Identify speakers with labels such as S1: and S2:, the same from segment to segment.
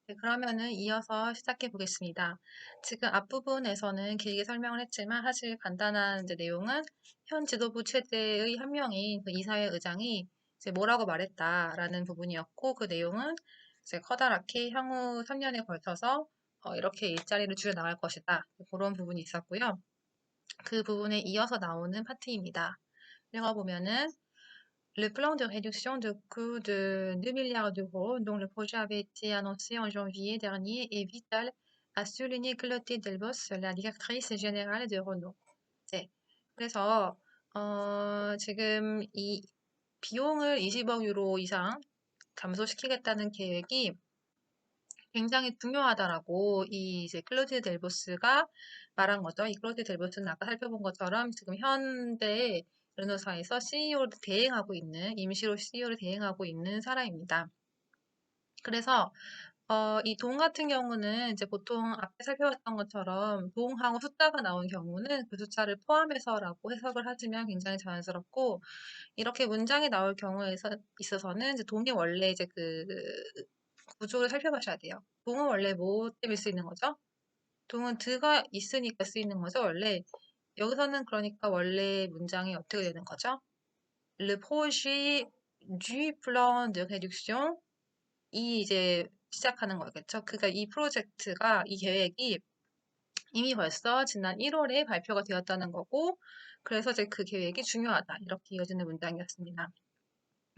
S1: 네, 그러면은 이어서 시작해 보겠습니다. 지금 앞부분에서는 길게 설명을 했지만 사실 간단한 이제 내용은 현 지도부 체제의 한 명인 그 이사회 의장이 이제 뭐라고 말했다라는 부분이었고 그 내용은 이제 커다랗게 향후 3년에 걸쳐서 이렇게 일자리를 줄여 나갈 것이다. 그런 부분이 있었고요. 그 부분에 이어서 나오는 파트입니다. 읽어보면은 Le plan de réduction de coûts de 2 milliards d'euros, dont le projet avait été annoncé en janvier dernier, est vital, a souligné Clotilde Delbos, la directrice générale de Renault. 네. 그래서 지금 이 비용을 20억 유로 이상 감소시키겠다는 계획이 굉장히 중요하다라고 이 이제 클로디 델보스가 말한 거죠. 이 클로디 델보스는 아까 살펴본 것처럼 지금 현대 르노사에서 CEO를 대행하고 있는 임시로 CEO를 대행하고 있는 사람입니다. 그래서 이 동 같은 경우는 이제 보통 앞에 살펴봤던 것처럼 동하고 숫자가 나온 경우는 그 숫자를 포함해서라고 해석을 하시면 굉장히 자연스럽고 이렇게 문장이 나올 경우에 있어서는 이제 동이 원래 이제 그 구조를 살펴보셔야 돼요. 동은 원래 뭐 때문에 쓰이는 거죠? 동은 드가 있으니까 쓰이는 거죠, 원래. 여기서는 그러니까 원래 문장이 어떻게 되는 거죠? Le projet du plan de réduction 이 이제 시작하는 거겠죠. 그러니까 이 프로젝트가 이 계획이 이미 벌써 지난 1월에 발표가 되었다는 거고 그래서 이제 그 계획이 중요하다. 이렇게 이어지는 문장이었습니다.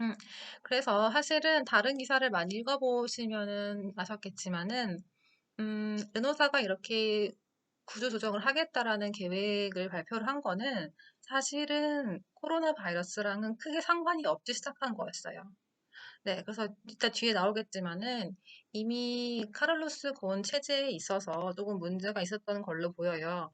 S1: 음, 그래서 사실은 다른 기사를 많이 읽어보시면은 아셨겠지만은 르노사가 이렇게 구조 조정을 하겠다라는 계획을 발표를 한 거는 사실은 코로나 바이러스랑은 크게 상관이 없이 시작한 거였어요. 네, 그래서 이따 뒤에 나오겠지만은 이미 카를로스 곤 체제에 있어서 조금 문제가 있었던 걸로 보여요.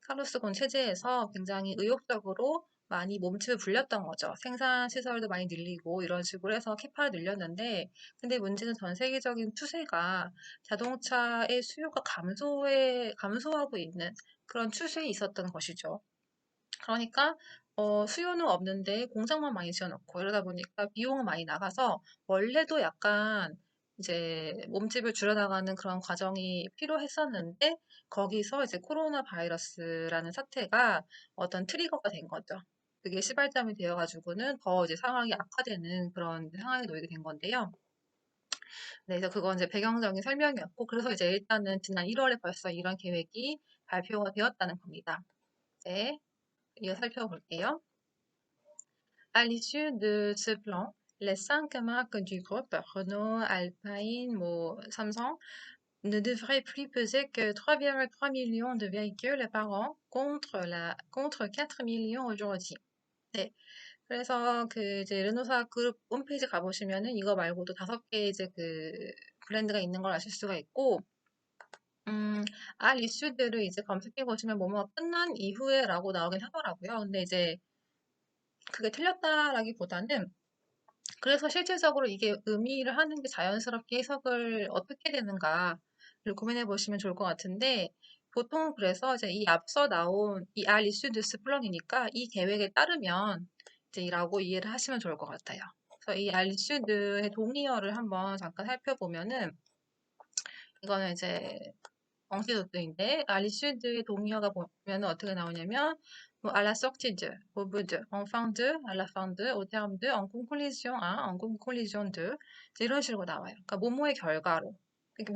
S1: 카를로스 곤 체제에서 굉장히 의욕적으로 많이 몸집을 불렸던 거죠. 생산 시설도 많이 늘리고 이런 식으로 해서 캐파를 늘렸는데, 근데 문제는 전 세계적인 추세가 자동차의 수요가 감소하고 있는 그런 추세에 있었던 것이죠. 그러니까 수요는 없는데 공장만 많이 지어놓고 이러다 보니까 비용은 많이 나가서 원래도 약간 이제 몸집을 줄여나가는 그런 과정이 필요했었는데 거기서 이제 코로나 바이러스라는 사태가 어떤 트리거가 된 거죠. 그게 시발점이 되어가지고는 더 이제 상황이 악화되는 그런 상황에 놓이게 된 건데요. 네, 그래서 그건 이제 배경적인 설명이었고, 그래서 이제 일단은 지난 1월에 벌써 이런 계획이 발표가 되었다는 겁니다. 네, 이어 살펴볼게요. À l'issue de ce plan, les 5 marques du groupe Renault, Alpine, Samsung ne devraient plus peser que 3,3 millions de véhicules par an contre 4 millions aujourd'hui. 네. 그래서 그 이제 르노사 그룹 홈페이지 가보시면은 이거 말고도 5개 이제 그 브랜드가 있는 걸 아실 수가 있고, 알 이슈들을 이제 검색해 보시면 뭐뭐 끝난 이후에라고 나오긴 하더라고요. 근데 이제 그게 틀렸다라기보다는 그래서 실질적으로 이게 의미를 하는 게 자연스럽게 해석을 어떻게 되는가를 고민해 보시면 좋을 것 같은데 보통 그래서 이제 이 앞서 나온 이 알 이슈드스 플런이니까 이 계획에 따르면 이제 이라고 이해를 하시면 좋을 것 같아요. 그래서 이 알 이슈드의 동의어를 한번 잠깐 살펴보면은 이거는 이제 엉치도트인데 알 이슈드의 동의어가 보면 어떻게 나오냐면 뭐 à la sortie de, au bout de, en fin de, à la fin de, au terme de, en conclusion à, en conclusion de 이제 이런 식으로 나와요. 그러니까 뭐뭐의 결과로. 그러니까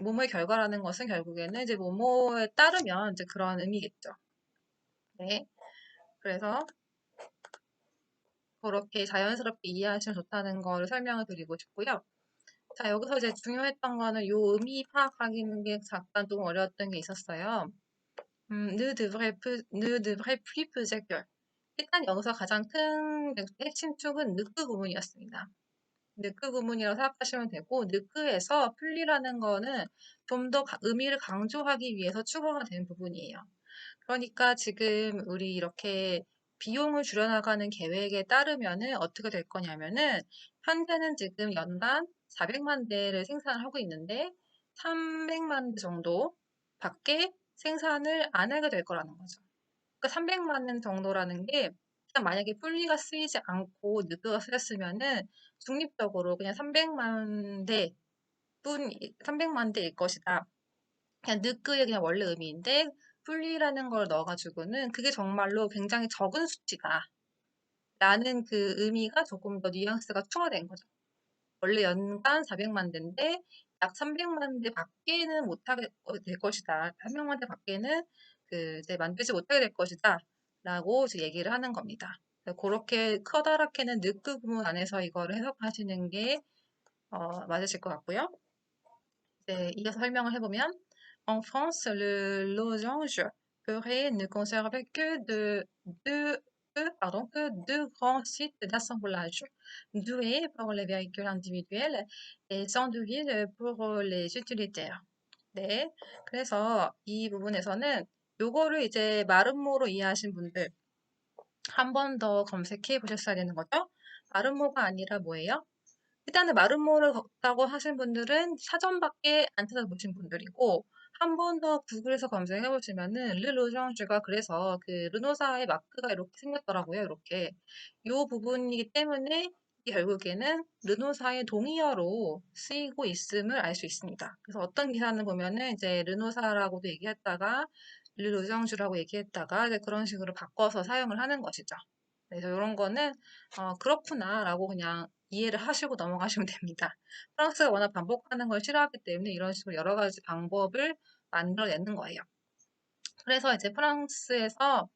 S1: 뭐뭐의 결과라는 것은 결국에는 이제 뭐뭐에 따르면 이제 그런 의미겠죠. 네. 그래서 그렇게 자연스럽게 이해하시면 좋다는 거를 설명을 드리고 싶고요. 자, 여기서 이제 중요했던 거는 요 의미 파악하기는 게 잠깐 좀 어려웠던 게 있었어요. ne devrait plus peser que. 일단 여기서 가장 큰 핵심 축은 느크 구문이었습니다. 느크 구문이라고 생각하시면 되고, 느크에서 풀리라는 거는 좀 더 의미를 강조하기 위해서 추가가 된 부분이에요. 그러니까 지금 우리 이렇게 비용을 줄여나가는 계획에 따르면은 어떻게 될 거냐면은, 현재는 지금 연간 400만 대를 생산을 하고 있는데, 300만 대 정도 밖에 생산을 안 하게 될 거라는 거죠. 그러니까 300만 원 정도라는 게 그냥 만약에 풀리가 쓰이지 않고 느그가 쓰였으면은 중립적으로 그냥 300만 대 분 300만 대일 것이다. 그냥 느끄의 그냥 원래 의미인데 풀리라는 걸 넣어가지고는 그게 정말로 굉장히 적은 수치다. 라는 그 의미가 조금 더 뉘앙스가 추가된 거죠. 원래 연간 400만 대인데 약 300만 대 밖에는 못하게 될 것이다. 300만 대 밖에는 이제 만들지 못하게 될 것이다. 라고 이제 얘기를 하는 겁니다. 그렇게 커다랗게는 느끄 구문 안에서 이거를 해석하시는 게 맞으실 것 같고요. 이제 이어서 설명을 해보면 En France, le losange pourrait ne conserver que deux grands sites d'assemblage, doués pour les véhicules individuels et sans douille pour les utilitaires. 네, 그래서 이 부분에서는 요거를 이제 마름모로 이해하신 분들 한 번 더 검색해 보셨어야 되는 거죠. 마름모가 아니라 뭐예요? 일단은 마름모를 걷다고 하신 분들은 사전밖에 안 찾아보신 분들이고 한 번 더 구글에서 검색해 보시면은 르노상주가 그래서 그 르노사의 마크가 이렇게 생겼더라고요. 이렇게 요 부분이기 때문에 이게 결국에는 르노사의 동의어로 쓰이고 있음을 알 수 있습니다. 그래서 어떤 기사는 보면은 이제 르노사라고도 얘기했다가 르노상주라고 얘기했다가 이제 그런 식으로 바꿔서 사용을 하는 것이죠. 그래서 이런 거는 그렇구나라고 그냥 이해를 하시고 넘어가시면 됩니다. 프랑스가 워낙 반복하는 걸 싫어하기 때문에 이런 식으로 여러 가지 방법을 만들어내는 거예요. 그래서 이제 프랑스에서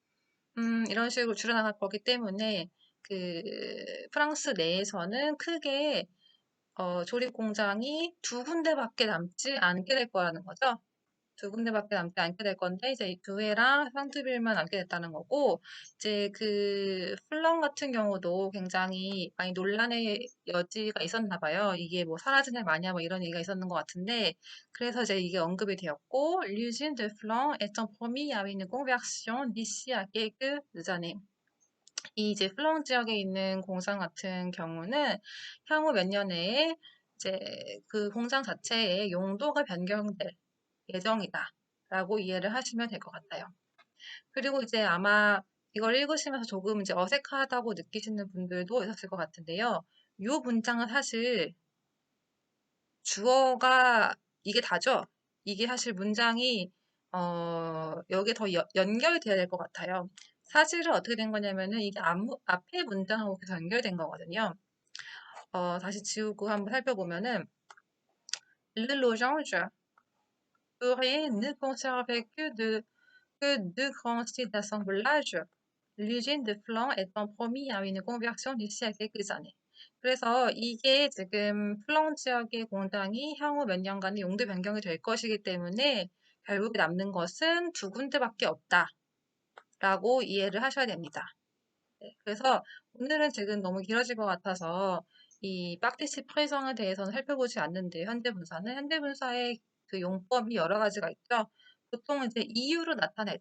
S1: 이런 식으로 줄여나갈 거기 때문에 그 프랑스 내에서는 크게 조립 공장이 두 군데밖에 남지 않게 될 거라는 거죠. 두 군데밖에 남지 않게 될 건데 이제 교회랑 상트빌만 남게 됐다는 거고 이제 그 플런 같은 경우도 굉장히 많이 논란의 여지가 있었나 봐요. 이게 뭐 사라지냐 마냐 뭐 이런 얘기가 있었는 것 같은데 그래서 이제 이게 언급이 되었고 l'usine de Flan étant promis à une conversion d'ici à quelques années. 이 이제 플렁 지역에 있는 공장 같은 경우는 향후 몇 년 내에 이제 그 공장 자체의 용도가 변경될 예정이다. 라고 이해를 하시면 될 것 같아요. 그리고 이제 아마 이걸 읽으시면서 조금 이제 어색하다고 느끼시는 분들도 있었을 것 같은데요. 이 문장은 사실 주어가 이게 다죠? 이게 사실 문장이 여기에 더 연결돼야 될 것 같아요. 사실은 어떻게 된 거냐면은 이게 앞에 문장하고 계속 연결된 거거든요. 다시 지우고 한번 살펴보면은 Le losange pourrait ne conserver que deux grands sites d'assemblage, l'usine de Flan étant promis à une conversion d'ici à quelques années. 그래서 이게 지금 플렁 지역의 공장이 향후 몇 년간의 용도 변경이 될 것이기 때문에 결국에 남는 것은 두 군데밖에 없다라고 이해를 하셔야 됩니다. 네, 그래서 오늘은 지금 너무 길어질 것 같아서 이 파티시 프레성에 대해서는 살펴보지 않는데 현대분사의 그 용법이 여러 가지가 있죠. 보통 이제 이유를 나타낼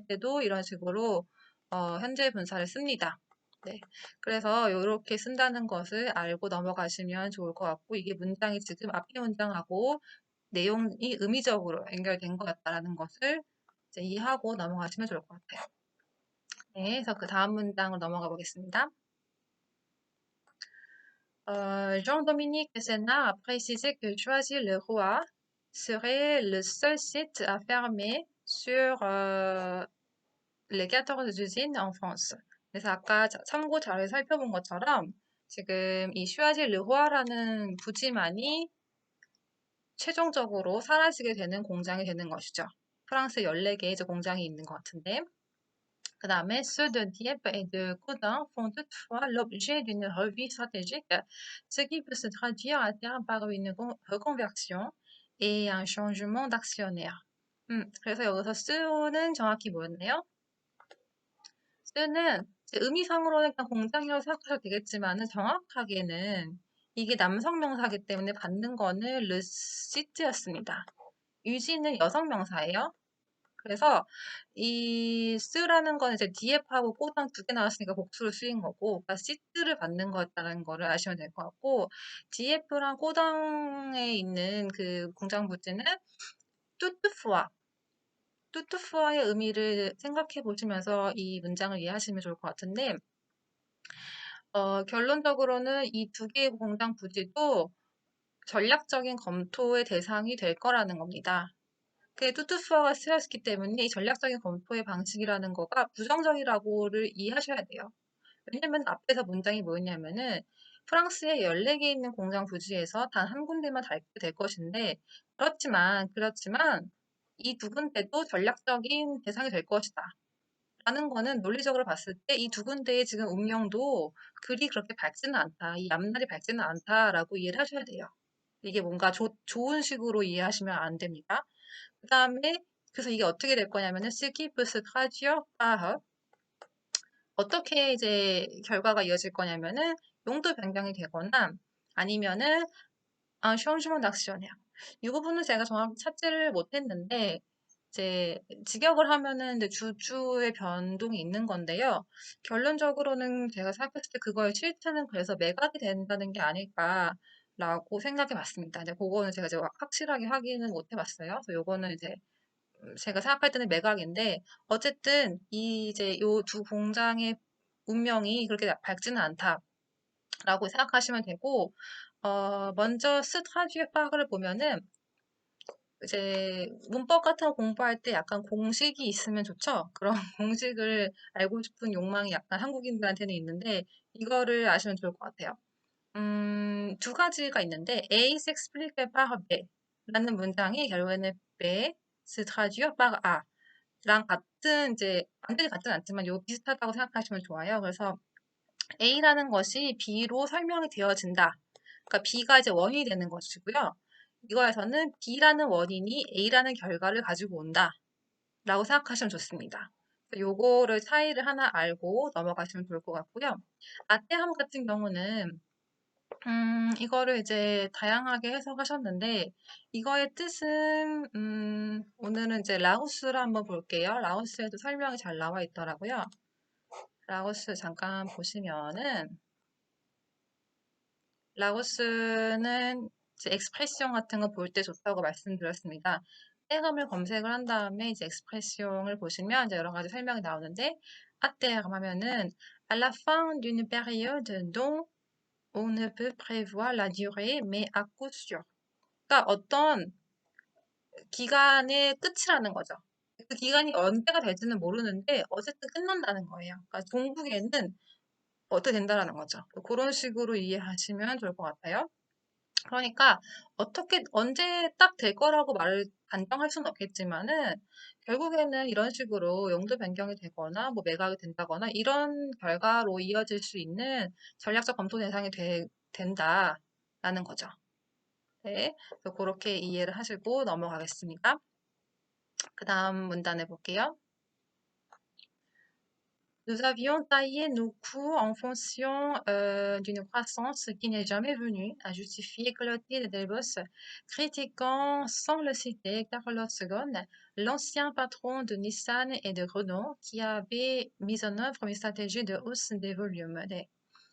S1: 때도 이런 식으로 현재 분사를 씁니다. 네. 그래서 이렇게 쓴다는 것을 알고 넘어가시면 좋을 것 같고 이게 문장이 지금 앞에 문장하고 내용이 의미적으로 연결된 것 같다라는 것을 이제 이해하고 넘어가시면 좋을 것 같아요. 네, 그래서 그 다음 문장으로 넘어가 보겠습니다. Jean-Dominique Senna a précisé que Choisy-le-Roi serait le seul site à fermer sur les 14 usines en France. 그래서 아까 참고 자료를 살펴본 것처럼 지금 이 슈아질 르호아라는 부지만이 최종적으로 사라지게 되는 공장이 되는 것이죠. 프랑스 14개의 이제 공장이 있는 것 같은데 그 다음에 ceux de Dieppe et de Caudin font toutefois l'objet d'une revue stratégique, ce qui peut se traduire à terme par une reconversion et un changement d'actionnaire. 그래서 여기서 쓰는 정확히 뭐였네요? 쓰는 의미상으로는 그냥 공장이라고 생각하셔도 되겠지만은 정확하게는 이게 남성 명사이기 때문에 받는 거는 르시트였습니다. 유지는 여성 명사예요. 그래서 이 쓰라는 거는 이제 디에프하고 꼬당 두 개 나왔으니까 복수로 쓰인 거고, 그러니까 시트를 받는 거였다는 거를 아시면 될 것 같고, 디에프랑 꼬당에 있는 그 공장 부지는 뚜뚜프와 뚜뚜프와의 의미를 생각해 보시면서 이 문장을 이해하시면 좋을 것 같은데, 결론적으로는 이 두 개의 공장 부지도 전략적인 검토의 대상이 될 거라는 겁니다. 그게 투투수어가 쓰였기 때문에 이 전략적인 검토의 방식이라는 거가 부정적이라고를 이해하셔야 돼요. 왜냐면 앞에서 문장이 뭐였냐면은 프랑스에 14개 있는 공장 부지에서 단 한 군데만 닳게 될 것인데 그렇지만 이 두 군데도 전략적인 대상이 될 것이다. 라는 거는 논리적으로 봤을 때 이 두 군데의 지금 운명도 그리 그렇게 밝지는 않다. 이 앞날이 밝지는 않다라고 이해를 하셔야 돼요. 이게 뭔가 좋은 식으로 이해하시면 안 됩니다. 그 다음에 그래서 이게 어떻게 될 거냐면은 ce qui peut se traduire par 어떻게 이제 결과가 이어질 거냐면은 용도 변경이 되거나 아니면은 un changement d'actionnaire. 이 부분은 제가 정확히 찾지를 못했는데 이제 직역을 하면은 이제 주주의 변동이 있는 건데요. 결론적으로는 제가 생각했을 때 그거의 실체는 그래서 매각이 된다는 게 아닐까라고 생각해 봤습니다. 이제 그거는 제가 이제 확실하게 확인은 못 해봤어요. 그래서 요거는 이제 제가 생각할 때는 매각인데 어쨌든 이 이제 요 두 공장의 운명이 그렇게 밝지는 않다라고 생각하시면 되고 먼저 스트라듀의 파악을 보면은 이제 문법 같은 거 공부할 때 약간 공식이 있으면 좋죠. 그런 공식을 알고 싶은 욕망이 약간 한국인들한테는 있는데 이거를 아시면 좋을 것 같아요. 두 가지가 있는데 A s'explique par B 라는 문장이 결국에는 B se traduire par A 랑 같은 이제 완전히 같진 않지만 요 비슷하다고 생각하시면 좋아요. 그래서 A라는 것이 B로 설명이 되어진다. 그러니까 B가 이제 원인이 되는 것이고요. 이거에서는 B라는 원인이 A라는 결과를 가지고 온다. 라고 생각하시면 좋습니다. 요거를 차이를 하나 알고 넘어가시면 좋을 것 같고요. 아떼함 같은 경우는 이거를 이제 다양하게 해석하셨는데 이거의 뜻은 오늘은 이제 라오스를 한번 볼게요. 라오스에도 설명이 잘 나와 있더라고요. 라오스 잠깐 보시면은 라오스는 이제 엑스프레시용 같은 거 볼 때 좋다고 말씀드렸습니다. 때감을 검색을 한 다음에 이제 엑스프레시용을 보시면 이제 여러 가지 설명이 나오는데 아때감 하면은 à la fin d'une période dont on ne peut prévoir la durée mais à coup sûr. 그러니까 어떤 기간의 끝이라는 거죠. 그 기간이 언제가 될지는 모르는데 어쨌든 끝난다는 거예요. 그러니까 종국에는 어떻게 된다라는 거죠. 그런 식으로 이해하시면 좋을 것 같아요. 그러니까 어떻게 언제 딱 될 거라고 말을 단정할 수는 없겠지만은 결국에는 이런 식으로 용도 변경이 되거나 뭐 매각이 된다거나 이런 결과로 이어질 수 있는 전략적 검토 대상이 된다라는 거죠. 네, 그래서 그렇게 이해를 하시고 넘어가겠습니다. 그 다음 문단을 볼게요. Nous avions taillé nos coûts en fonction d'une croissance qui n'est jamais venue, a justifié Clotilde Delbos, critiquant sans le citer Carlos Ghosn, l'ancien patron de Nissan et de Renault, qui avait mis en œuvre une stratégie de hausse des volumes. 네.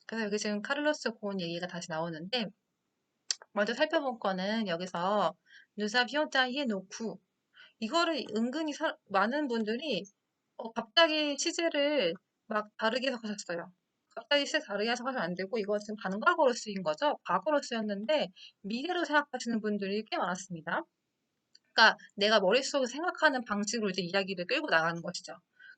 S1: 그래서 여기 지금 카를로스 곤 얘기가 다시 나오는데 먼저 살펴본 거는 여기서 Nous avions taillé nos coûts 이거를 은근히 많은 분들이 갑자기 취지를 막 다르게 해석하셨어요. 갑자기 취지 다르게 해석하시면 안 되고 이거 지금 반과거로 쓰인 거죠. 과거로 쓰였는데 미래로 생각하시는 분들이 꽤 많았습니다. 그러니까 내가 머릿속에 생각하는 방식으로 이제 이야기를 끌고 나가는 것이죠.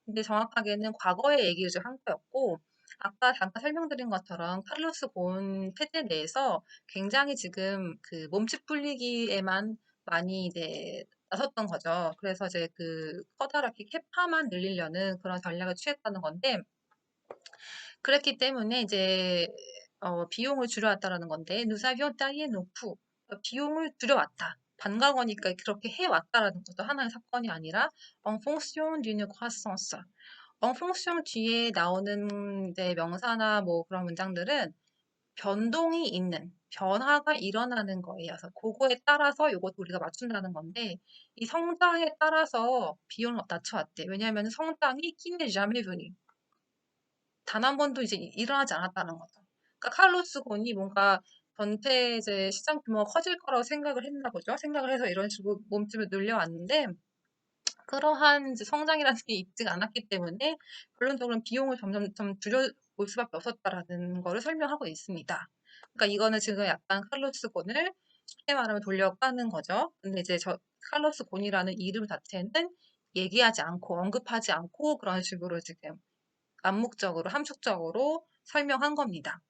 S1: 근데 정확하게는 과거의 얘기를 좀 한 거였고 아까 잠깐 설명드린 것처럼 카를로스 곤 체제 내에서 굉장히 지금 그 몸집 불리기에만 많이 이제 나섰던 거죠. 그래서 이제 그 커다랗게 캐파만 늘리려는 그런 전략을 취했다는 건데 그랬기 때문에 이제 비용을 줄여왔다라는 건데 누사비온 따위에 놓고 비용을 줄여왔다. 반가거니까 그렇게 해왔다라는 것도 하나의 사건이 아니라 en fonction d'une croissance. en fonction 뒤에 나오는 이제 명사나 뭐 그런 문장들은 변동이 있는 변화가 일어나는 거예요. 그래서 그거에 따라서 이것도 우리가 맞춘다는 건데 이 성장에 따라서 비용을 낮춰왔대. 왜냐하면 성장이 qui n'est jamais venu. 단 한 번도 이제 일어나지 않았다는 거죠. 그러니까 카를로스 곤이 뭔가 전체 이제 시장 규모가 커질 거라고 생각을 했나 보죠. 생각을 해서 이런 식으로 몸집을 늘려왔는데 그러한 이제 성장이라는 게 있지가 않았기 때문에 결론적으로는 비용을 점점 줄여올 수밖에 없었다라는 거를 설명하고 있습니다. 그러니까 이거는 지금 약간 카를로스 곤을 쉽게 말하면 돌려가는 거죠. 근데 이제 칼로스 곤이라는 이름 자체는 얘기하지 않고 언급하지 않고 그런 식으로 지금 암묵적으로 함축적으로 설명한 겁니다.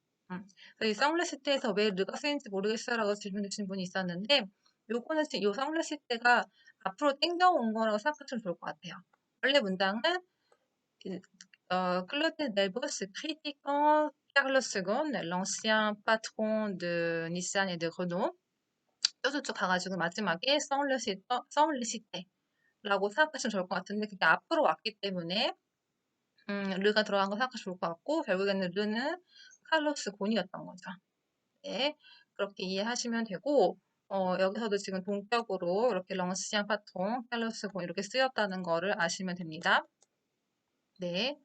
S1: 그래서 이 쌍레시대에서 왜 르가 쓰인지 모르겠어요라고 질문 주신 분이 있었는데 요거는 지금 요 쌍레시대가 앞으로 땡겨온 거라고 생각하시면 좋을 것 같아요. 원래 문장은 Claude Delbos critiquant Carlos II, l'ancien patron de Nissan et de Renault. 쭉쭉쭉 가가지고 마지막에 쌍레시대라고 생각하시면 좋을 것 같은데 그게 앞으로 왔기 때문에 르가 들어간 거 생각하시면 좋을 것 같고 결국에는 르는 칼로스 곤이었던 거죠. 네, 그렇게 이해하시면 되고 여기서도 지금 동격으로 이렇게 렁시앙 파통, 칼로스 곤 이렇게 쓰였다는 거를 아시면 됩니다. 네,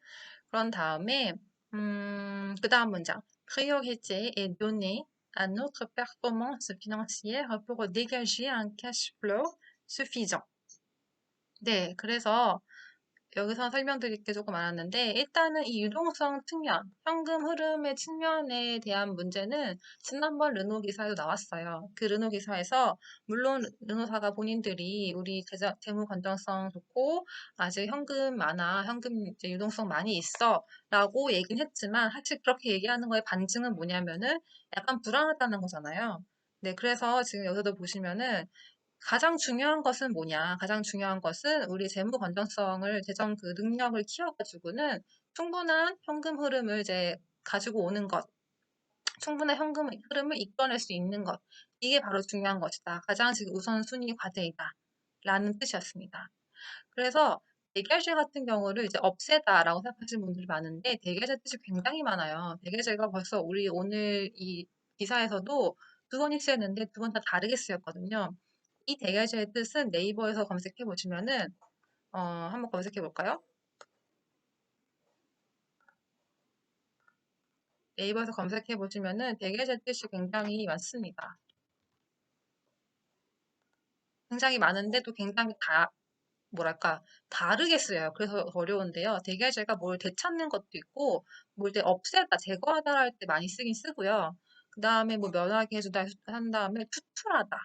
S1: 그런 다음에 그 다음 문장 Priorité est donnée à notre performance financière pour dégager un cash flow suffisant. 네, 그래서 여기서 설명드릴 게 조금 많았는데 일단은 이 유동성 측면, 현금 흐름의 측면에 대한 문제는 지난번 르노 기사에도 나왔어요. 그 르노 기사에서 물론 르노사가 본인들이 우리 재무 건전성 좋고 아직 현금 많아, 현금 이제 유동성 많이 있어 라고 얘기는 했지만 사실 그렇게 얘기하는 거의 반증은 뭐냐면은 약간 불안하다는 거잖아요. 네, 그래서 지금 여기서도 보시면은 가장 중요한 것은 뭐냐? 가장 중요한 것은 우리 재무 건전성을 재정 그 능력을 키워가지고는 충분한 현금 흐름을 이제 가지고 오는 것, 충분한 현금 흐름을 이끌어낼 수 있는 것, 이게 바로 중요한 것이다. 가장 지금 우선순위 과제이다. 라는 뜻이었습니다. 그래서 대결제 같은 경우를 이제 없애다라고 생각하시는 분들이 많은데 대결제 뜻이 굉장히 많아요. 대결제가 벌써 우리 오늘 이 기사에서도 두 번이 쓰였는데 두 번 다 다르게 쓰였거든요. 이 대결제의 뜻은 네이버에서 검색해 보시면은 한번 검색해 볼까요? 네이버에서 검색해 보시면은 대결제 뜻이 굉장히 많습니다. 굉장히 많은데 또 굉장히 뭐랄까 다르게 쓰여요. 그래서 어려운데요. 대결제가 뭘 되찾는 것도 있고 뭘 없애다, 제거하다 할 때 많이 쓰긴 쓰고요. 그 다음에 뭐 면하게 해주다 한 다음에 투출하다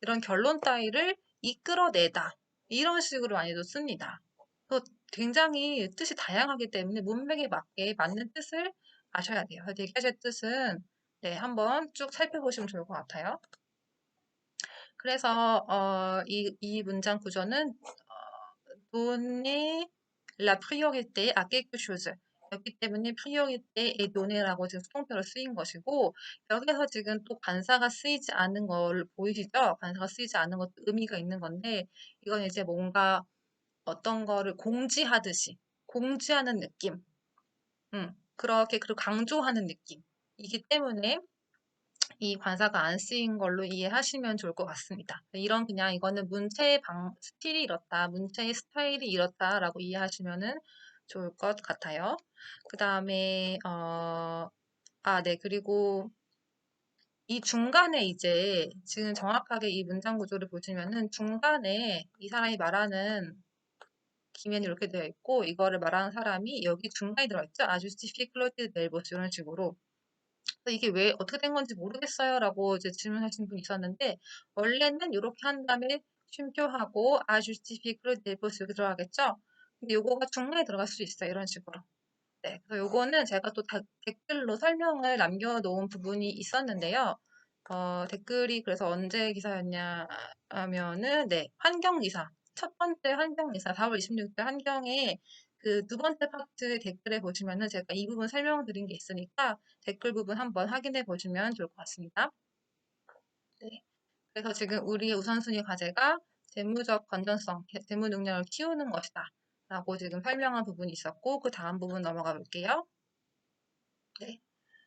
S1: 이런 결론 따위를 이끌어내다 이런 식으로 많이도 씁니다. 또 굉장히 뜻이 다양하기 때문에 문맥에 맞게 맞는 뜻을 아셔야 돼요. 대개의 뜻은 네, 한번 쭉 살펴보시면 좋을 것 같아요. 그래서 이 문장 구조는 donner la priorité à quelque chose 였기 때문에 priorité et donner라고 지금 수동태로 쓰인 것이고 여기서 지금 또 관사가 쓰이지 않은 걸 보이시죠? 관사가 쓰이지 않은 것도 의미가 있는 건데 이건 이제 뭔가 어떤 거를 공지하듯이 공지하는 느낌, 그렇게 그리고 강조하는 느낌이기 때문에 이 관사가 안 쓰인 걸로 이해하시면 좋을 것 같습니다. 이런 그냥 이거는 문체의 스틸이 이렇다, 문체의 스타일이 이렇다라고 이해하시면은 좋을 것 같아요. 그 다음에 네, 그리고 이 중간에 이제 지금 정확하게 이 문장 구조를 보시면은 중간에 이 사람이 말하는 기면이 이렇게 되어 있고 이거를 말하는 사람이 여기 중간에 들어있죠. 아주스티피 클로드 넬보스 이런 식으로. 이게 왜 어떻게 된 건지 모르겠어요라고 이제 질문하신 분이 있었는데 원래는 이렇게 한 다음에 쉼표하고 아주스티피 클로드 넬보스 이렇게 들어가겠죠. 근데 요거가 중간에 들어갈 수 있어요. 이런 식으로. 네, 그래서 요거는 제가 또 댓글로 설명을 남겨놓은 부분이 있었는데요. 댓글이 그래서 언제 기사였냐 하면은 네, 환경 기사. 첫 번째 환경 기사 4월 26일 환경에 그 두 번째 파트 댓글에 보시면은 제가 이 부분 설명드린 게 있으니까 댓글 부분 한번 확인해 보시면 좋을 것 같습니다. 네. 그래서 지금 우리의 우선순위 과제가 재무적 건전성, 재무 능력을 키우는 것이다. 라고 지금 설명한 부분이 있었고 그 다음 부분 넘어가 볼게요. 네.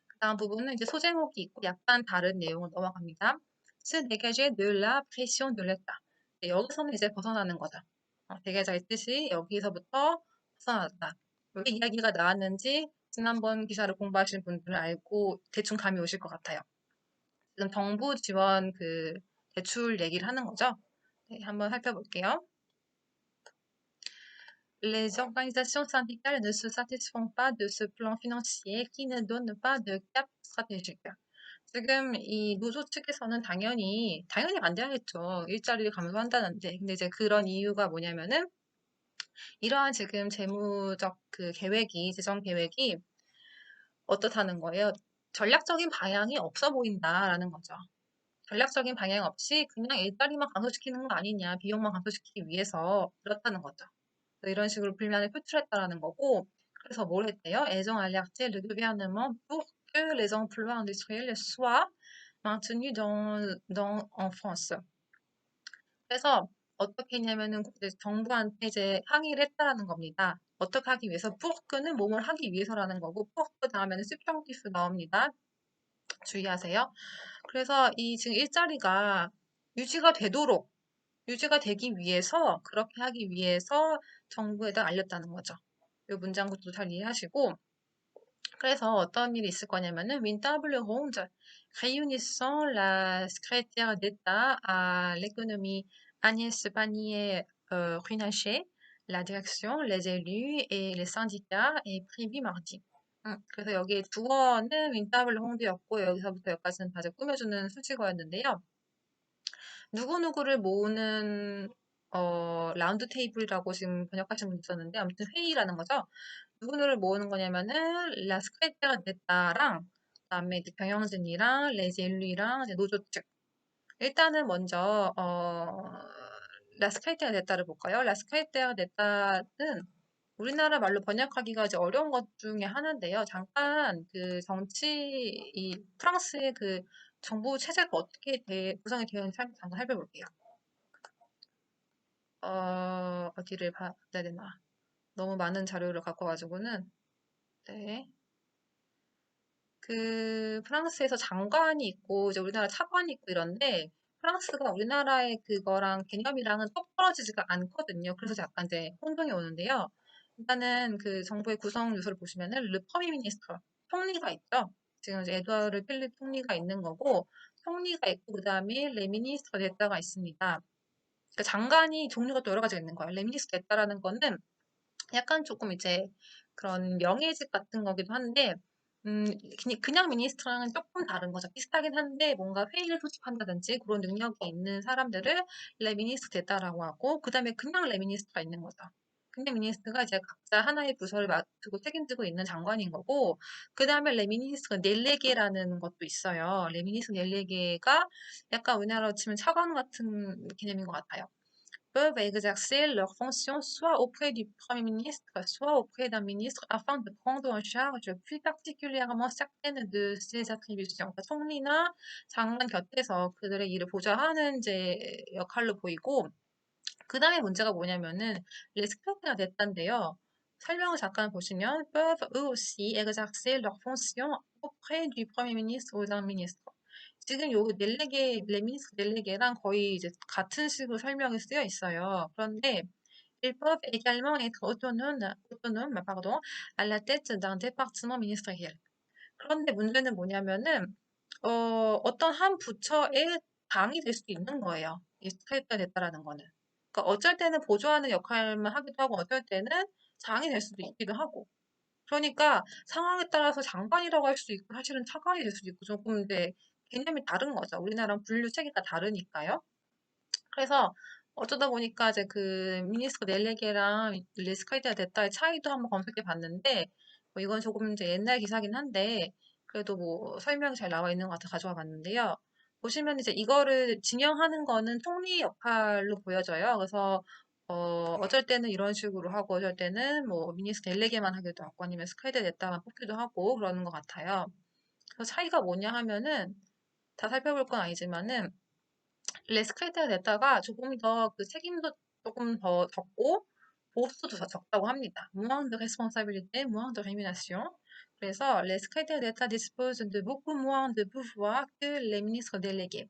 S1: 그 다음 부분은 이제 소제목이 있고 약간 다른 내용을 넘어갑니다. Se dégager de la pression de l'État. 네, 여기서는 이제 벗어나는 거죠. 대개자의 뜻이 여기서부터 벗어났다. 왜 이야기가 나왔는지 지난번 기사를 공부하신 분들은 알고 대충 감이 오실 것 같아요. 지금 정부 지원 그 대출 얘기를 하는 거죠. 네, 한번 살펴볼게요. Les organisations syndicales ne se satisfont pas de ce plan financier qui ne donne pas de cap stratégique. 지금 이 노조 측에서는 당연히 반대하겠죠. 일자리를 감소한다는데. 근데 이제 그런 이유가 뭐냐면은 이러한 지금 재무적 그 계획이, 재정 계획이 어떻다는 거예요. 전략적인 방향이 없어 보인다라는 거죠. 전략적인 방향 없이 그냥 일자리만 감소시키는 거 아니냐, 비용만 감소시키기 위해서 그렇다는 거죠. 이런 식으로 불만을 표출했다라는 거고, 그래서 뭘 했대요? Elles ont alerté le gouvernement pour que les emplois industriels soient maintenus en France. 그래서 어떻게 했냐면은 이제 정부한테 이제 항의를 했다라는 겁니다. 어떻게 하기 위해서? pourque는 몸을 하기 위해서라는 거고, pourque 다음에는 subjonctif 나옵니다. 주의하세요. 그래서 이 지금 일자리가 유지가 되도록, 유지가 되기 위해서, 그렇게 하기 위해서 정부에다 알렸다는 거죠. 이 문장부터 잘 이해하시고, 그래서 어떤 일이 있을 거냐면은, une table ronde réunissant la secrétaire d'État à l'économie Agnès Pannier-Runacher, la direction, les élus et les syndicats est prévue mardi. 그래서 여기에 주어는 윈따블 홍드였고 여기서부터 여기까지는 다들 꾸며주는 수식어였는데요. 누구누구를 모으는 라운드 테이블이라고 지금 번역하신 분 있었는데 아무튼 회의라는 거죠. 누구누구를 모으는 거냐면은 라스크레테가 됐다랑 그다음에 이제 경영진이랑 레젤리랑 이제 노조 측 일단은 먼저 라스크레테가 됐다를 볼까요? 라스크레테가 됐다는 우리나라 말로 번역하기가 이제 어려운 것 중에 하나인데요. 잠깐 그 이 프랑스의 그 정부 체제가 어떻게 구성이 되어 있는지 잠깐 살펴볼게요. 어디를 봐야 되나. 너무 많은 자료를 갖고 가지고는, 네. 그 프랑스에서 장관이 있고 이제 우리나라 차관이 있고 이런데 프랑스가 우리나라의 그거랑 개념이랑은 똑떨어지지가 않거든요. 그래서 약간 이제 혼동이 오는데요. 일단은 그 정부의 구성 요소를 보시면은 르 퍼미 미니스터 총리가 있죠. 지금 이제 에드와르 필립 총리가 있는 거고 총리가 있고 그다음에 레 미니스터 됐다가 있습니다. 그러니까 장관이 종류가 또 여러 가지가 있는 거예요. 레 미니스터 됐다라는 거는 약간 조금 이제 그런 명예직 같은 거기도 한데, 음, 그냥 미니스트랑은 조금 다른 거죠. 비슷하긴 한데, 뭔가 회의를 소집한다든지 그런 능력이 있는 사람들을 레미니스트 됐다라고 하고, 그 다음에 그냥 레미니스트가 있는 거죠. 그냥 미니스트가 이제 각자 하나의 부서를 맡고 책임지고 있는 장관인 거고, 그 다음에 레미니스트가 넬레게라는 것도 있어요. 레미니스트 넬레게가 약간 우리나라로 치면 차관 같은 개념인 것 같아요. Peuvent exercer leurs fonctions soit auprès du Premier ministre, soit auprès d'un ministre afin de prendre en charge plus particulièrement certaines de ses attributions. 그러니까 총리나 장관 곁에서 그들의 일을 보좌하는 이제 역할로 보이고, 그 다음에 문제가 뭐냐면은 레스크레트가 됐단데요. 설명을 잠깐 보시면 peuvent eux aussi exercer leurs fonctions auprès du Premier ministre ou d'un ministre. 지금 요 넬레게, 레미니스 넬레게랑 거의 이제 같은 식으로 설명이 쓰여 있어요. 그런데 ils peuvent également être pardon, à la tête d'un département ministériel. 그런데 문제는 뭐냐면은 어떤 한 부처의 당이 될 수도 있는 거예요. 이 스크립트가 됐다라는 거는. 그러니까 어쩔 때는 보조하는 역할만 하기도 하고 어쩔 때는 장이 될 수도 있기도 하고. 그러니까 상황에 따라서 장관이라고 할 수도 있고 사실은 차관이 될 수도 있고 조금 이제 개념이 다른 거죠. 우리나라랑 분류 체계가 다르니까요. 그래서 어쩌다 보니까 이제 그 미니스크 넬레게랑 리스카이드가 됐다의 차이도 한번 검색해 봤는데 뭐 이건 조금 이제 옛날 기사긴 한데 그래도 뭐 설명이 잘 나와 있는 것 같아 가져와 봤는데요. 보시면 이제 이거를 진행하는 거는 총리 역할로 보여져요. 그래서 어쩔 때는 이런 식으로 하고 어쩔 때는 뭐 미니스크 넬레게만 하기도 하고 아니면 스카이드 냈다만 뽑기도 하고 그러는 것 같아요. 그래서 차이가 뭐냐 하면은 다 살펴볼 건 아니지만은 레스크레이터가 됐다가 조금 더 그 책임도 조금 더 적고 보수도 더 적다고 합니다. moins de responsabilité, moins de rémunération. 그래서 레스크레이터가 됐다 dispose de beaucoup moins de pouvoir que les ministres délégués.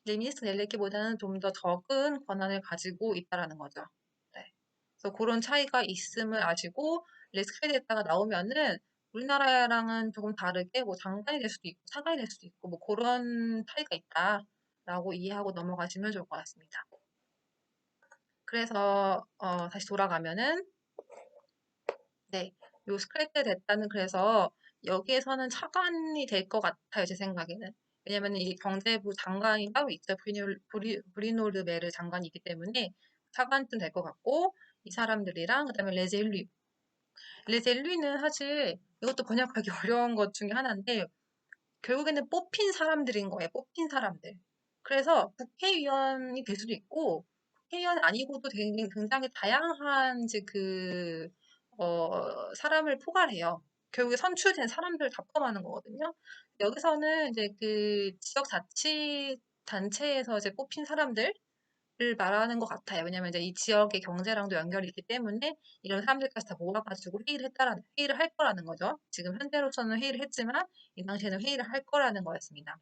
S1: les ministres délégués보다는 좀 더 적은 권한을 가지고 있다라는 거죠. 네. 그래서 그런 차이가 있음을 아시고 레스크레이터가 나오면은 우리나라랑은 조금 다르게 뭐 장관이 될 수도 있고 차관이 될 수도 있고 뭐 그런 차이가 있다라고 이해하고 넘어가시면 좋을 것 같습니다. 그래서 다시 돌아가면은 네, 요 스크래치 됐다는 그래서 여기에서는 차관이 될 것 같아요, 제 생각에는. 왜냐면 이 경제부 장관이 따로 있죠. 브리노 르메르 장관이 있기 때문에 차관쯤 될 것 같고 이 사람들이랑 그다음에 레젤류는 사실 이것도 번역하기 어려운 것 중에 하나인데 결국에는 뽑힌 사람들인 거예요. 뽑힌 사람들. 그래서 국회의원이 될 수도 있고 국회의원 아니고도 굉장히 다양한 이제 사람을 포괄해요. 결국에 선출된 사람들을 다 포함하는 거거든요. 여기서는 이제 그 지역자치단체에서 이제 뽑힌 사람들 를 말하는 것 같아요. 왜냐면 이제 이 지역의 경제랑도 연결이 있기 때문에 이런 사람들까지 다 모아가지고 회의를 할 거라는 거죠. 지금 현재로서는 회의를 했지만 이 당시에는 회의를 할 거라는 거였습니다.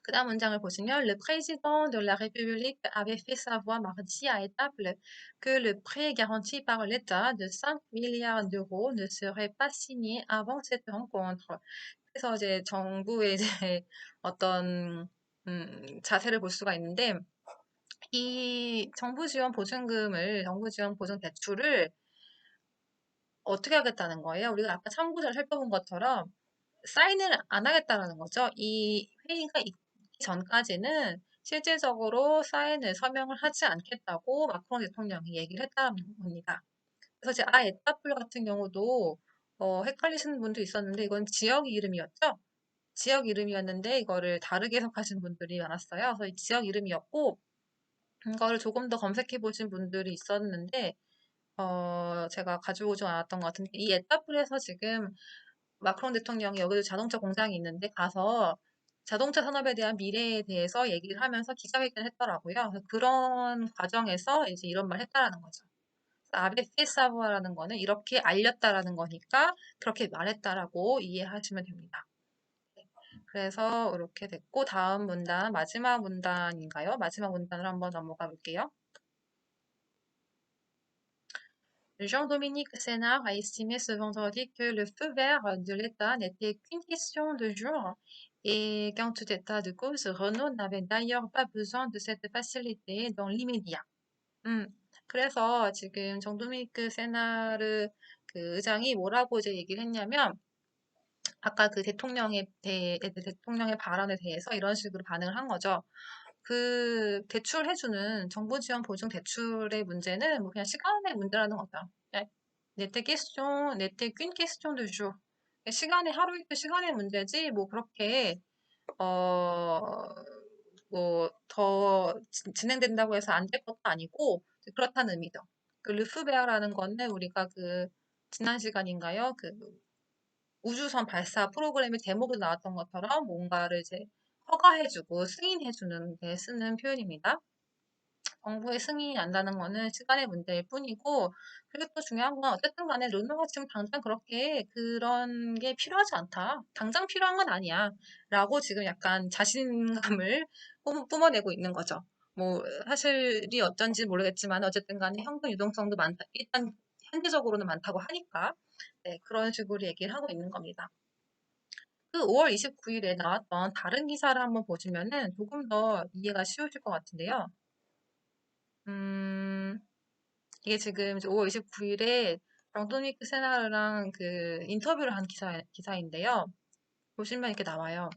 S1: 그 다음 문장을 보시면 Le président de la République avait fait savoir mardi à Étaples que le prêt garanti par l'État de 5 milliards d'euros ne serait pas signé avant cette rencontre. 그래서 이제 정부의 이제 어떤 자세를 볼 수가 있는데 이 정부 지원 보증 대출을 어떻게 하겠다는 거예요? 우리가 아까 참고자를 살펴본 것처럼 사인을 안 하겠다라는 거죠. 이 회의가 있기 전까지는 실질적으로 사인을 서명을 하지 않겠다고 마크롱 대통령이 얘기를 했다는 겁니다. 그래서 이제 에따플 같은 경우도 헷갈리시는 분도 있었는데 이건 지역 이름이었죠. 지역 이름이었는데 이거를 다르게 해석하시는 분들이 많았어요. 그래서 이 지역 이름이었고 이거를 조금 더 검색해 보신 분들이 있었는데 제가 가지고 오지 않았던 것 같은데 이 에따플에서 지금 마크롱 대통령이 여기도 자동차 공장이 있는데 가서 자동차 산업에 대한 미래에 대해서 얘기를 하면서 기자회견을 했더라고요. 그래서 그런 과정에서 이제 이런 말 했다라는 거죠. 아베 사부아라는 거는 이렇게 알렸다라는 거니까 그렇게 말했다라고 이해하시면 됩니다. 네. 그래서 이렇게 됐고 다음 문단 마지막 문단인가요? 마지막 문단을 한번 넘어가 볼게요. Jean-Dominique Sénard a estimé ce vendredi que le feu vert de l'État n'était qu'une question de jours et qu'en tout état de cause, Renault n'avait d'ailleurs pas besoin de cette facilité dans l'immédiat. 음, 그래서 지금 정도미크 세나르 그 의장이 뭐라고 이제 얘기를 했냐면 아까 그 대통령의 발언에 대해서 이런 식으로 반응을 한 거죠. 그 대출해주는 정부 지원 보증 대출의 문제는 뭐 그냥 시간의 문제라는 거죠. n'était qu'une question de jour. 시간의 하루 이틀 시간의 문제지 뭐 그렇게 어, 뭐 더 진행된다고 해서 안 될 것도 아니고 그렇다는 의미죠. 그 르프베어라는 거는 우리가 그 지난 시간인가요? 그 우주선 발사 프로그램의 제목으로 나왔던 것처럼 뭔가를 이제 허가해주고 승인해주는 데 쓰는 표현입니다. 정부의 승인이 난다는 거는 시간의 문제일 뿐이고, 그리고 또 중요한 건 어쨌든 간에 르노가 지금 당장 그렇게 그런 게 필요하지 않다. 당장 필요한 건 아니야. 라고 지금 약간 자신감을 뿜어내고 있는 거죠. 뭐, 사실이 어쩐지 모르겠지만, 어쨌든 간에 현금 유동성도 많다. 일단, 현재적으로는 많다고 하니까, 네, 그런 식으로 얘기를 하고 있는 겁니다. 그 5월 29일에 나왔던 다른 기사를 한번 보시면은 조금 더 이해가 쉬우실 것 같은데요. 음, 이게 지금 5월 29일에 정도미크 세나르랑 그 인터뷰를 한 기사인데요. 보시면 이렇게 나와요.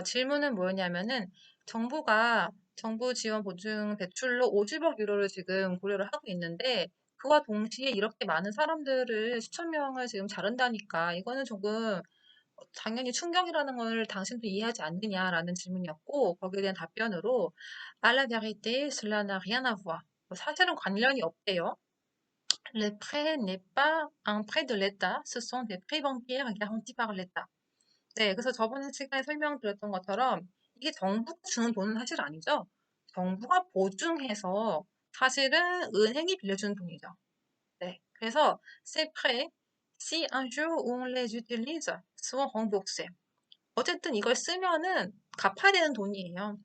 S1: 질문은 뭐였냐면은 정부가 정부 지원 보증 대출로 50억 유로를 지금 고려를 하고 있는데 그와 동시에 이렇게 많은 사람들을 수천 명을 지금 자른다니까 이거는 조금 당연히 충격이라는 걸 당신도 이해하지 않느냐라는 질문이었고 거기에 대한 답변으로 À la vérité, cela n'a rien à voir. 사실은 관련이 없대요. Le prêt n'est pas un prêt de l'État, ce sont des prêts bancaires garantis par l'État. 네, 그래서 저번 시간에 설명드렸던 것처럼 이게 정부가 주는 돈은 사실 아니죠. 정부가 보증해서 사실은 은행이 빌려주는 돈이죠. 네, 그래서 ces prêts, si un jour où on les utilise, sont remboursés. 어쨌든 이걸 쓰면은 갚아야 되는 돈이에요.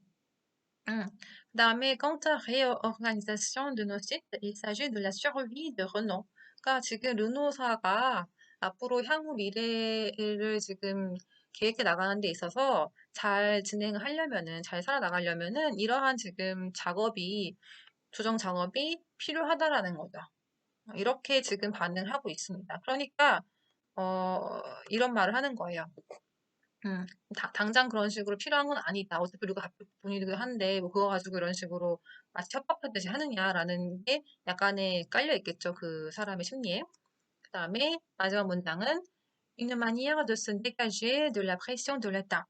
S1: 그다음에 quant à réorganisation de nos sites, il s'agit de la survie de Renault. 그러니까 지금 르노사가 앞으로 향후 미래를 지금 계획해 나가는 데 있어서 잘 진행을 하려면은, 잘 살아나가려면은 이러한 지금 조정 작업이 필요하다라는 거죠. 이렇게 지금 반응을 하고 있습니다. 그러니까, 이런 말을 하는 거예요. 음, 당장 그런 식으로 필요한 건 아니다. 어차피 우리가 갚을 돈이기도 한데, 뭐 그거 가지고 이런 식으로 마치 협박하듯이 하느냐라는 게 약간의 깔려 있겠죠. 그 사람의 심리에. 그 다음에 마지막 문장은 Une manière de se dégager de la pression de l'État.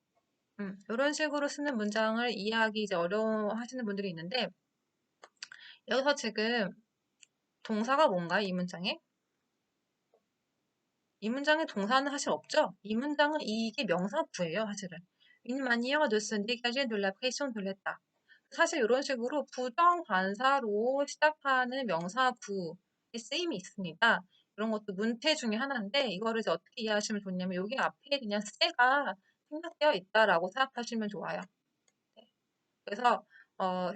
S1: 이런 식으로 쓰는 문장을 이해하기 이제 어려워하시는 분들이 있는데, 여기서 지금 동사가 뭔가요? 이 문장에? 이 문장에 동사는 사실 없죠? 이 문장은 이게 명사구예요, 사실은. Une manière de se dégager de la pression de l'État. 사실 이런 식으로 부정관사로 시작하는 명사구의 쓰임이 있습니다. 이런 것도 문태 중에 하나인데 이거를 이제 어떻게 이해하시면 좋냐면 여기 앞에 그냥 세가 생략되어 있다라고 생각하시면 좋아요. 네. 그래서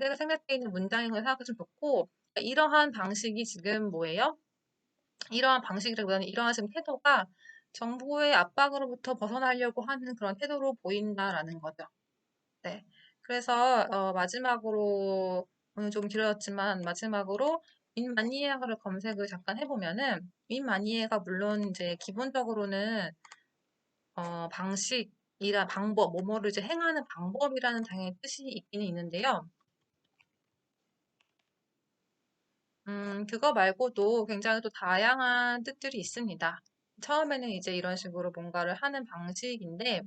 S1: 세가 생략되어 있는 문장인 걸 생각하시면 좋고 이러한 방식이 지금 뭐예요? 이러한 방식이라기보다는 이러한 지금 태도가 정부의 압박으로부터 벗어나려고 하는 그런 태도로 보인다라는 거죠. 네. 그래서 마지막으로 오늘 좀 길어졌지만 마지막으로 윈마니에가를 검색을 잠깐 해보면은 윈마니에가 물론 이제 기본적으로는 방식이라 방법, 뭐뭐를 이제 행하는 방법이라는 당연히 뜻이 있기는 있는데요. 그거 말고도 굉장히 또 다양한 뜻들이 있습니다. 처음에는 이제 이런 식으로 뭔가를 하는 방식인데,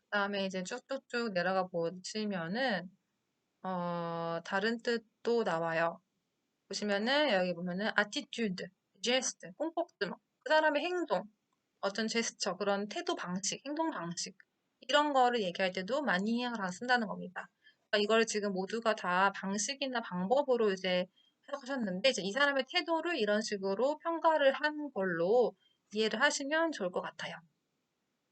S1: 그다음에 이제 쭉쭉쭉 내려가 보시면은, 다른 뜻도 나와요. 보시면은, 여기 보면은, attitude, geste, 꼼꼼씀, 그 사람의 행동, 어떤 제스처, 그런 태도 방식, 행동 방식, 이런 거를 얘기할 때도 마니아라 쓴다는 겁니다. 그러니까 이걸 지금 모두가 다 방식이나 방법으로 이제 해석하셨는데, 이제 이 사람의 태도를 이런 식으로 평가를 한 걸로 이해를 하시면 좋을 것 같아요.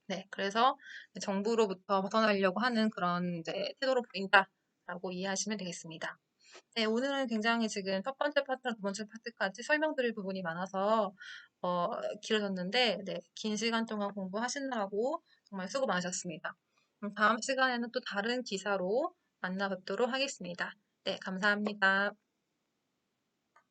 S1: 네, 그래서 정부로부터 벗어나려고 하는 그런 이제 태도로 보인다라고 이해하시면 되겠습니다. 네, 오늘은 굉장히 지금 첫 번째 파트랑 두 번째 파트까지 설명드릴 부분이 많아서 어, 길어졌는데, 네, 긴 시간 동안 공부하시느라고 정말 수고 많으셨습니다. 다음 시간에는 또 다른 기사로 만나 뵙도록 하겠습니다. 네, 감사합니다.